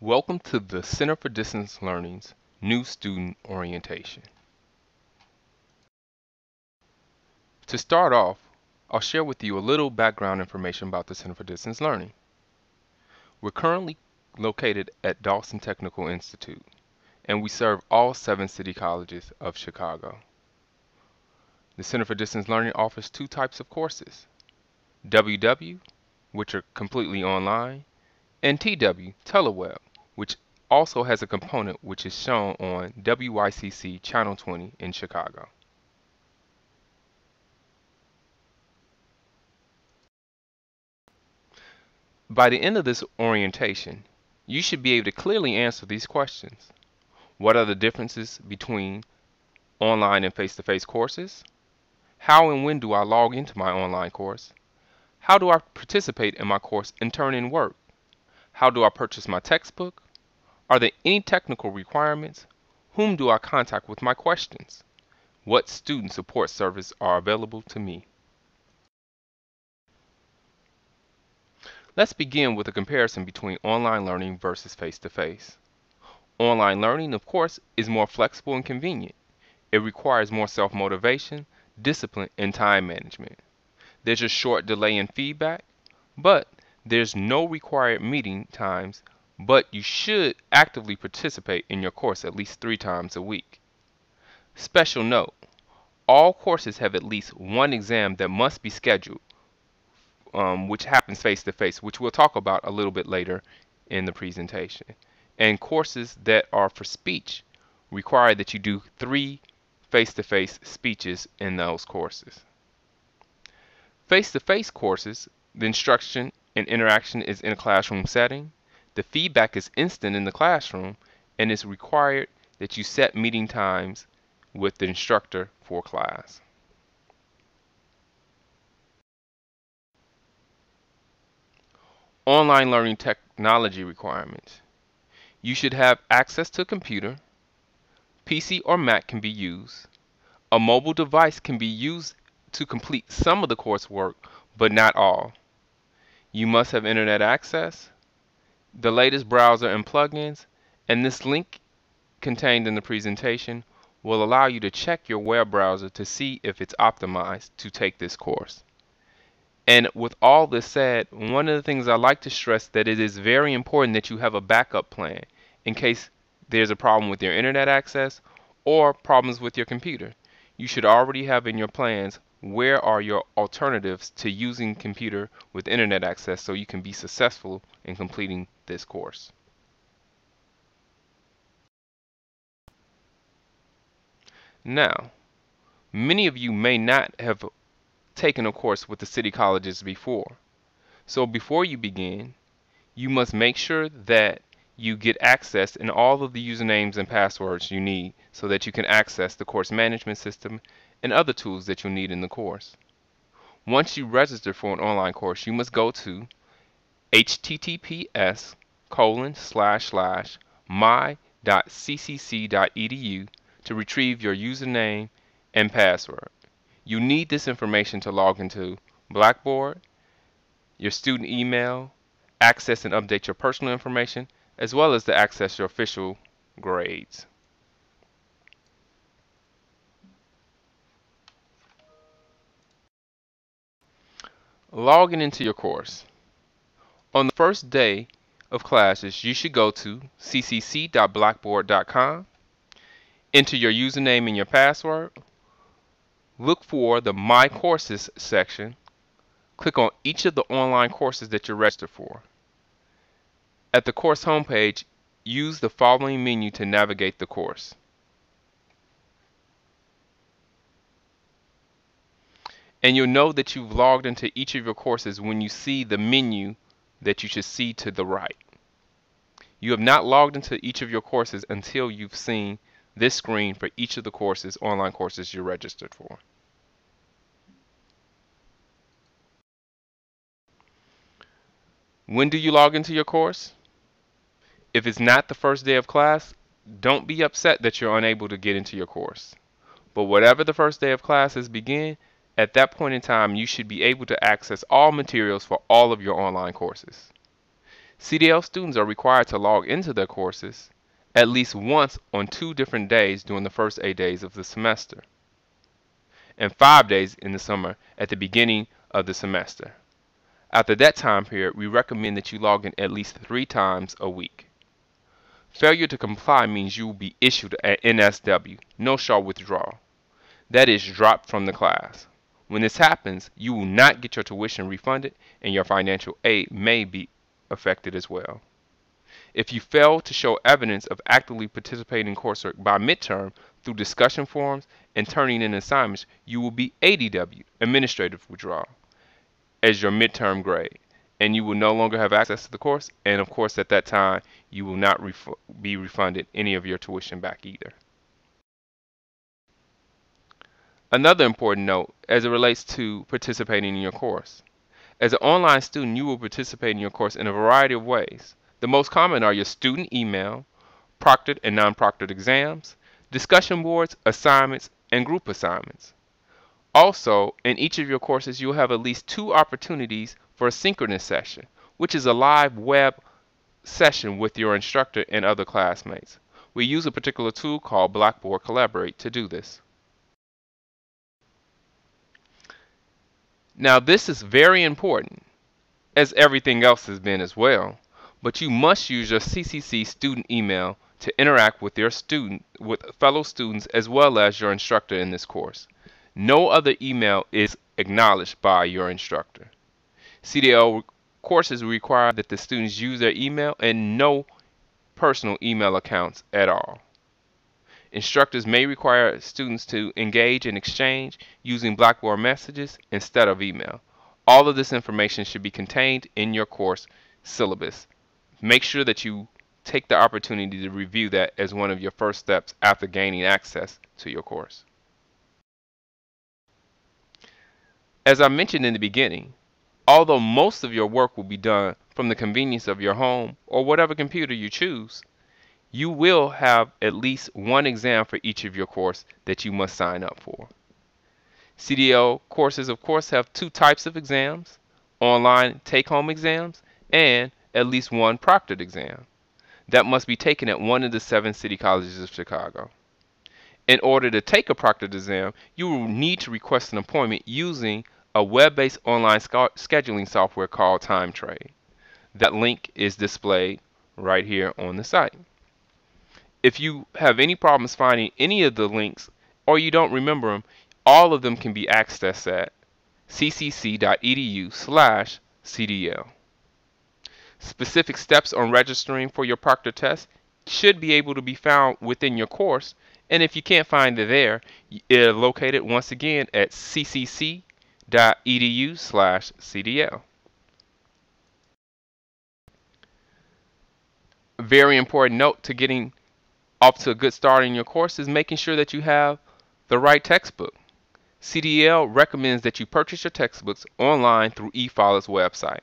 Welcome to the Center for Distance Learning's new student orientation. To start off, I'll share with you a little background information about the Center for Distance Learning. We're currently located at Dawson Technical Institute, and we serve all 7 city colleges of Chicago. The Center for Distance Learning offers 2 types of courses: WW, which are completely online, and TW, Teleweb, which also has a component which is shown on WYCC Channel 20 in Chicago. By the end of this orientation, you should be able to clearly answer these questions. What are the differences between online and face-to-face courses? How and when do I log into my online course? How do I participate in my course and turn in work? How do I purchase my textbook? Are there any technical requirements? Whom do I contact with my questions? What student support services are available to me? Let's begin with a comparison between online learning versus face-to-face. Online learning, of course, is more flexible and convenient. It requires more self-motivation, discipline, and time management. There's a short delay in feedback, but there's no required meeting times, but you should actively participate in your course at least 3 times a week. Special note: all courses have at least one exam that must be scheduled, which happens face-to-face, which we'll talk about a little bit later in the presentation. And courses that are for speech require that you do 3 face-to-face speeches in those courses. Face-to-face courses, the instruction and interaction is in a classroom setting. The feedback is instant in the classroom, and it's required that you set meeting times with the instructor for class. Online learning technology requirements. You should have access to a computer. PC or Mac can be used. A mobile device can be used to complete some of the coursework, but not all. You must have internet access, the latest browser and plugins, and this link contained in the presentation will allow you to check your web browser to see if it's optimized to take this course. And with all this said, one of the things I like to stress that it is very important that you have a backup plan in case there's a problem with your internet access or problems with your computer. You should already have in your plans where are your alternatives to using computer with internet access so you can be successful in completing this course. Now, many of you may not have taken a course with the city colleges before. So before you begin, you must make sure that you get access in all of the usernames and passwords you need so that you can access the course management system and other tools that you'll need in the course. Once you register for an online course, you must go to https://my.ccc.edu to retrieve your username and password. You need this information to log into Blackboard, your student email, access and update your personal information, as well as to access your official grades. Logging into your course. On the first day of classes, you should go to ccc.blackboard.com, enter your username and your password, look for the My Courses section, click on each of the online courses that you're registered for. At the course homepage, use the following menu to navigate the course. And you'll know that you've logged into each of your courses when you see the menu that you should see to the right. You have not logged into each of your courses until you've seen this screen for each of the courses, online courses you're registered for. When do you log into your course? If it's not the first day of class, don't be upset that you're unable to get into your course. But whatever the first day of classes begin, at that point in time, you should be able to access all materials for all of your online courses. CDL students are required to log into their courses at least once on 2 different days during the first 8 days of the semester, and 5 days in the summer at the beginning of the semester. After that time period, we recommend that you log in at least 3 times a week. Failure to comply means you will be issued an NSW, no show withdrawal. That is, dropped from the class. When this happens, you will not get your tuition refunded and your financial aid may be affected as well. If you fail to show evidence of actively participating in coursework by midterm through discussion forums and turning in assignments, you will be ADW, administrative withdrawal, as your midterm grade, and you will no longer have access to the course, and of course at that time you will not be refunded any of your tuition back either. Another important note as it relates to participating in your course. As an online student, you will participate in your course in a variety of ways. The most common are your student email, proctored and non-proctored exams, discussion boards, assignments, and group assignments. Also, in each of your courses, you'll have at least 2 opportunities for a synchronous session, which is a live web session with your instructor and other classmates. We use a particular tool called Blackboard Collaborate to do this. Now, this is very important, as everything else has been as well, but you must use your CCC student email to interact with fellow students as well as your instructor in this course. No other email is acknowledged by your instructor. CDL courses require that the students use their email and no personal email accounts at all. Instructors may require students to engage in exchange using Blackboard messages instead of email. All of this information should be contained in your course syllabus. Make sure that you take the opportunity to review that as one of your first steps after gaining access to your course. As I mentioned in the beginning, although most of your work will be done from the convenience of your home or whatever computer you choose, you will have at least 1 exam for each of your course that you must sign up for. CDL courses, of course, have 2 types of exams: online take-home exams and at least 1 proctored exam that must be taken at one of the 7 city colleges of Chicago. In order to take a proctored exam, you will need to request an appointment using a web-based online scheduling software called TimeTrade. That link is displayed right here on the site. If you have any problems finding any of the links or you don't remember them, all of them can be accessed at ccc.edu/CDL. Specific steps on registering for your proctor test should be able to be found within your course, and if you can't find it there, it's located once again at ccc.edu/CDL. A very important note to getting off to a good start in your course is making sure that you have the right textbook. CDL recommends that you purchase your textbooks online through eFollett's website,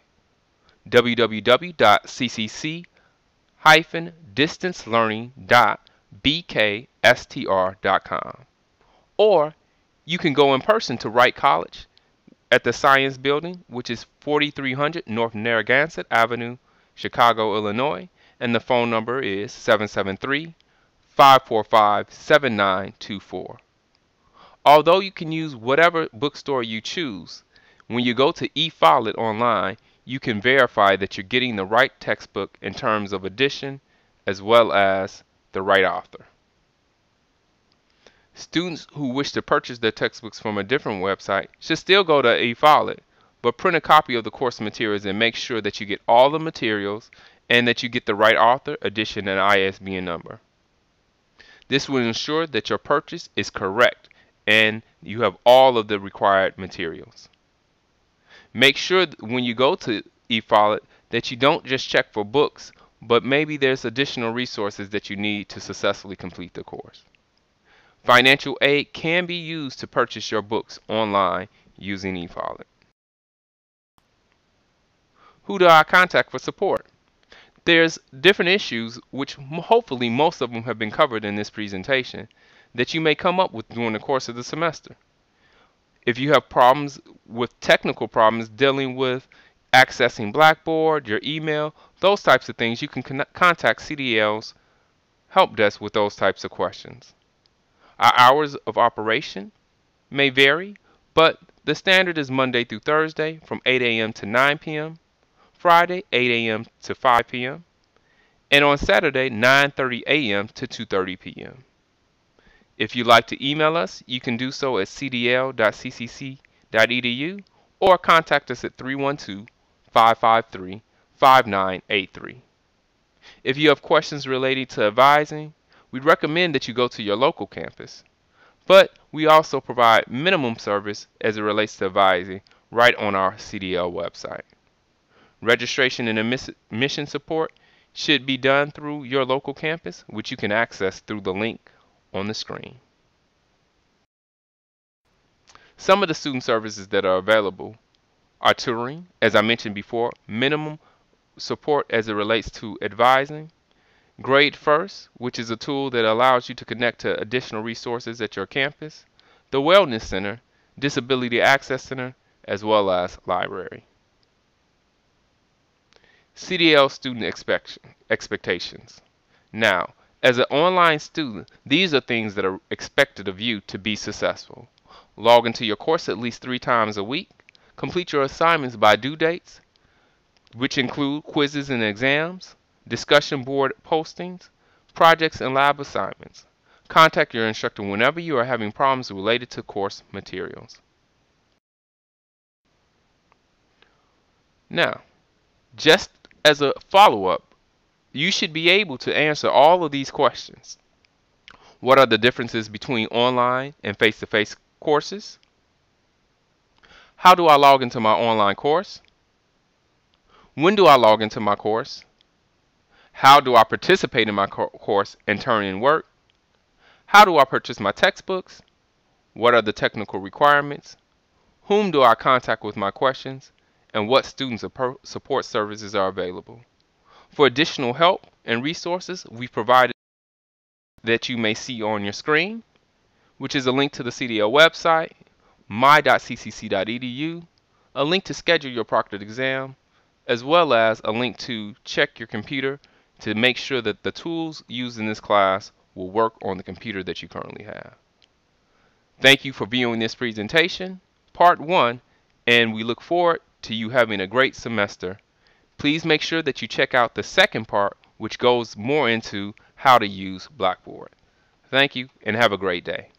www.ccc-distancelearning.bkstr.com. Or you can go in person to Wright College at the Science Building, which is 4300 North Narragansett Avenue, Chicago, Illinois, and the phone number is 773-545-7924. Although you can use whatever bookstore you choose, when you go to eFollett online, you can verify that you're getting the right textbook in terms of edition as well as the right author. Students who wish to purchase their textbooks from a different website should still go to eFollett, but print a copy of the course materials and make sure that you get all the materials and that you get the right author, edition, and ISBN number. This will ensure that your purchase is correct and you have all of the required materials. Make sure that when you go to eFollett that you don't just check for books, but maybe there's additional resources that you need to successfully complete the course. Financial aid can be used to purchase your books online using eFollett. Who do I contact for support? There's different issues, which hopefully most of them have been covered in this presentation, that you may come up with during the course of the semester. If you have problems with technical problems dealing with accessing Blackboard, your email, those types of things, you can contact CDL's help desk with those types of questions. Our hours of operation may vary, but the standard is Monday through Thursday from 8 a.m. to 9 p.m., Friday 8 a.m. to 5 p.m., and on Saturday 9:30 a.m. to 2:30 p.m. If you'd like to email us, you can do so at cdl.ccc.edu or contact us at 312-553-5983. If you have questions related to advising, we'd recommend that you go to your local campus. But we also provide minimum service as it relates to advising right on our CDL website. Registration and admission support should be done through your local campus, which you can access through the link on the screen. Some of the student services that are available are tutoring, as I mentioned before, minimum support as it relates to advising, Grade First, which is a tool that allows you to connect to additional resources at your campus, the Wellness Center, Disability Access Center, as well as library. CDL student expectations. Now, as an online student, these are things that are expected of you to be successful. Log into your course at least 3 times a week. Complete your assignments by due dates, which include quizzes and exams, discussion board postings, projects and lab assignments. Contact your instructor whenever you are having problems related to course materials. Now, just as a follow-up, you should be able to answer all of these questions. What are the differences between online and face-to-face courses? How do I log into my online course? When do I log into my course? How do I participate in my course and turn in work? How do I purchase my textbooks? What are the technical requirements? Whom do I contact with my questions? And what student support services are available? For additional help and resources, we've provided that you may see on your screen, which is a link to the CDL website, my.ccc.edu, a link to schedule your proctored exam, as well as a link to check your computer to make sure that the tools used in this class will work on the computer that you currently have. Thank you for viewing this presentation, Part 1, and we look forward to you having a great semester. Please make sure that you check out the second part, which goes more into how to use Blackboard. Thank you and have a great day.